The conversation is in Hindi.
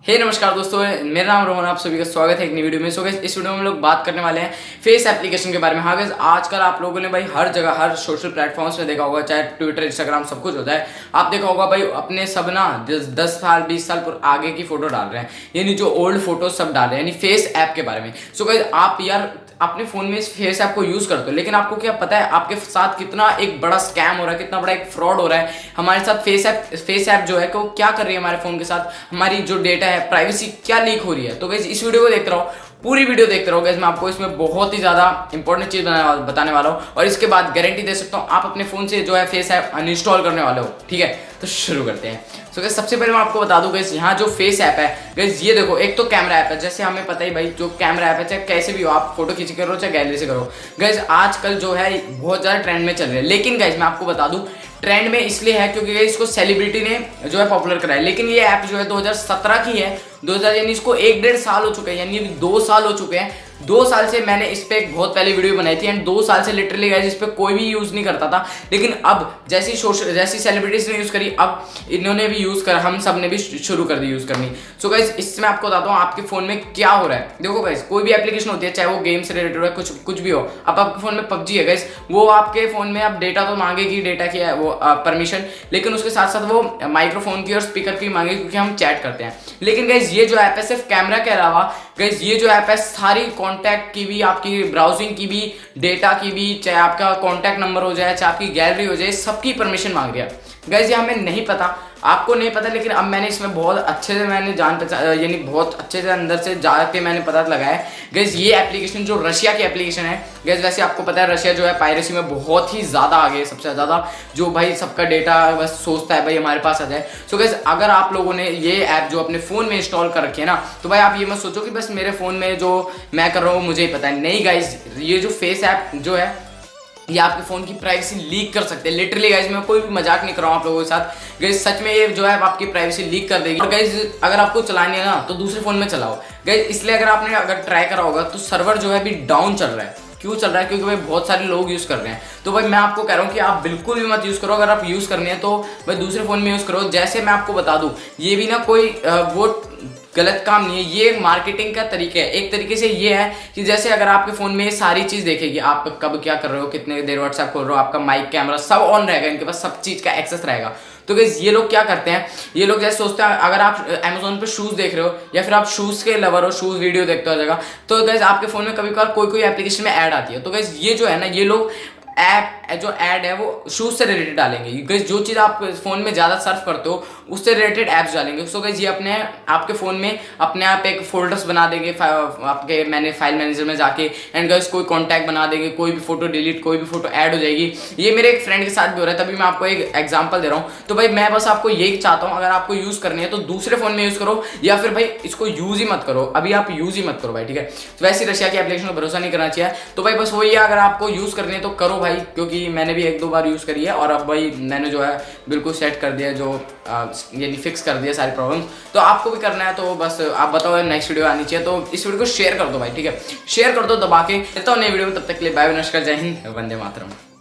नमस्कार दोस्तों, मेरा नाम रोहन, आप सभी का स्वागत है एक नई वीडियो में। सो गाइस, इस वीडियो में हम लोग बात करने वाले हैं फेस एप्लीकेशन के बारे में। हाँ गाइस, आजकल आप लोगों ने भाई हर जगह हर सोशल प्लेटफॉर्म्स में देखा होगा, चाहे ट्विटर, इंस्टाग्राम, सब कुछ होता है। आप देखा होगा भाई अपने सब ना 10 साल 20 साल पर आगे की फोटो डाल रहे हैं, यानी जो ओल्ड फोटो सब डाल रहे हैं, यानी फेस ऐप के बारे में। सो गाइस, आप यार अपने फोन में इस फेस ऐप को यूज करते हो, लेकिन आपको क्या पता है आपके साथ कितना एक बड़ा स्कैम हो रहा है, कितना बड़ा एक फ्रॉड हो रहा है हमारे साथ। फेस ऐप जो है कि वो क्या कर रही है हमारे फोन के साथ, हमारी जो डेटा है, प्राइवेसी क्या लीक हो रही है। तो गाइस, इस वीडियो को देखते रहो, पूरी वीडियो देखते रहो गाइस। मैं आपको इसमें बहुत ही ज्यादा इंपॉर्टेंट चीज बताने वाला हूँ, और इसके बाद गारंटी दे सकता हूँ आप अपने फोन से जो है फेस ऐप अनइंस्टॉल करने वाले हो। ठीक है, तो शुरू करते हैं। सो गाइस, सबसे पहले मैं आपको बता दूं गाइस, यहाँ जो फेस ऐप है गाइस, ये देखो, एक तो कैमरा ऐप है। जैसे हमें पता ही भाई, जो कैमरा ऐप है, चाहे कैसे भी हो, आप फोटो खींच करो चाहे गैलरी से करो गाइस, आजकल जो है बहुत ज्यादा ट्रेंड में चल रहे हैं। लेकिन गाइस, मैं आपको बता दूं, ट्रेंड में इसलिए है क्योंकि इसको सेलिब्रिटी ने जो है पॉपुलर कराया। लेकिन ये ऐप जो है 2017 की है, 2000 यानी इसको 1-1.5 साल हो चुके हैं, यानी 2 साल हो चुके हैं। 2 साल से मैंने इस पे एक बहुत पहले वीडियो बनाई थी, एंड 2 साल से लिटरली गाइस इस पे कोई भी यूज नहीं करता था। लेकिन अब जैसी सेलिब्रिटीज ने यूज करी, अब इन्होंने भी यूज कर, हम सब ने भी शुरू कर दी यूज करनी। सो गाइस, इसमें आपको बताता हूँ आपके फोन में क्या हो रहा है। देखो गाइस, कोई भी एप्लीकेशन होती है, चाहे वो गेम से रिलेटेड हो, कुछ भी हो। अब आपके फोन में पबजी है गाइस, वो आपके फोन में अब डेटा तो मांगेगी, डेटा की है वो परमिशन, लेकिन उसके साथ साथ वो माइक्रोफोन की और स्पीकर की मांगेगी, क्योंकि हम चैट करते हैं। लेकिन गाइस, ये जो ऐप है सिर्फ कैमरा के अलावा गाइस, ये जो ऐप है सारी कॉन्टैक्ट की भी, आपकी ब्राउजिंग की भी, डेटा की भी, चाहे आपका कॉन्टैक्ट नंबर हो जाए, चाहे आपकी गैलरी हो जाए, सबकी परमिशन मांग रही है गाइस। ये हमें नहीं पता, आपको नहीं पता, लेकिन अब मैंने इसमें बहुत अच्छे से मैंने यानी बहुत अच्छे से अंदर से जाके मैंने पता लगाया है गाइस। ये एप्लीकेशन जो रशिया की एप्लीकेशन है गाइस, वैसे आपको पता है रशिया जो है पायरेसी में बहुत ही ज़्यादा आगे है, सबसे ज़्यादा, जो भाई सबका डेटा बस सोचता है भाई हमारे पास आ जाए। सो गाइस, अगर आप लोगों ने ये ऐप जो अपने फ़ोन में इंस्टॉल कर रखी है ना, तो भाई आप ये मत सोचो कि बस मेरे फ़ोन में जो मैं कर रहा हूँ मुझे ही पता है। नहीं गाइस, ये जो फेस ऐप जो है, ये आपके फोन की प्राइवेसी लीक कर सकते हैं। लिटरली गाइस, मैं कोई भी मजाक नहीं कर रहा हूँ आप लोगों के साथ गाइस, सच में ये जो है आपकी प्राइवेसी लीक कर देगी। और गाइस, अगर आपको चलानी है ना तो दूसरे फोन में चलाओ गाइस, इसलिए अगर ट्राई करा होगा तो सर्वर जो है अभी डाउन चल रहा है। क्यों चल रहा है? क्योंकि भाई बहुत सारे लोग यूज कर रहे हैं। तो भाई मैं आपको कह रहा हूँ कि आप बिल्कुल भी मत यूज करो। अगर आप यूज करनी है तो भाई दूसरे फोन में यूज करो। जैसे मैं आपको बता दूं, ये भी ना कोई वो गलत काम नहीं है, ये मार्केटिंग का तरीका है। एक तरीके से ये है कि जैसे अगर आपके फोन में ये सारी चीज देखेगी, आप कब क्या कर रहे हो, कितने देर व्हाट्सएप खोल रहे हो, आपका माइक, कैमरा सब ऑन रहेगा, इनके पास सब चीज का एक्सेस रहेगा। तो गाइस, ये लोग क्या करते हैं, ये लोग जैसे सोचते हैं, अगर आप अमेजोन पे शूज देख रहे हो या फिर आप शूज के लवर हो, शूज वीडियो देखते हो जगह, तो गाइस आपके फोन में कभी कभार कोई एप्लीकेशन में ऐड आती है। तो गाइस, ये जो है ना, ये लोग जो ऐड है वो शूज से रिलेटेड डालेंगे गाइस। जो चीज़ आप फोन में ज़्यादा सर्फ करते हो उससे रिलेटेड ऐप्स डालेंगे। सो गाइस, ये आपके फ़ोन में अपने आप एक फोल्डर्स बना देंगे आपके फाइल मैनेजर में जाके, एंड गाइस कोई कॉन्टैक्ट बना देंगे, कोई भी फोटो डिलीट, कोई भी फोटो ऐड हो जाएगी। ये मेरे एक फ्रेंड के साथ भी हो रहा है, तभी मैं आपको एक एग्जाम्पल दे रहा हूँ। तो भाई मैं बस आपको यही चाहता हूँ, अगर आपको यूज़ करनी है तो दूसरे फ़ोन में यूज़ करो, या फिर भाई इसको यूज़ ही मत करो। अभी आप यूज़ ही मत करो भाई, ठीक है। तो वैसे रशिया की एप्लीकेशन को भरोसा नहीं करना चाहिए। तो भाई बस वही है, अगर आपको यूज़ करनी है तो करो भाई, क्योंकि मैंने भी 1-2 बार यूज़ करी है, और अब भाई मैंने जो है बिल्कुल सेट कर दिया, जो यानी फिक्स कर दिया सारी प्रॉब्लम्स। तो आपको भी करना है तो बस आप बताओ नेक्स्ट वीडियो आनी चाहिए, तो इस वीडियो को शेयर कर दो भाई, ठीक है, शेयर कर दो दबा के। मिलता हूँ नई वीडियो में, तब तक के लिए बाय बाय, नमस्कार, जय हिंद, वंदे मातरम।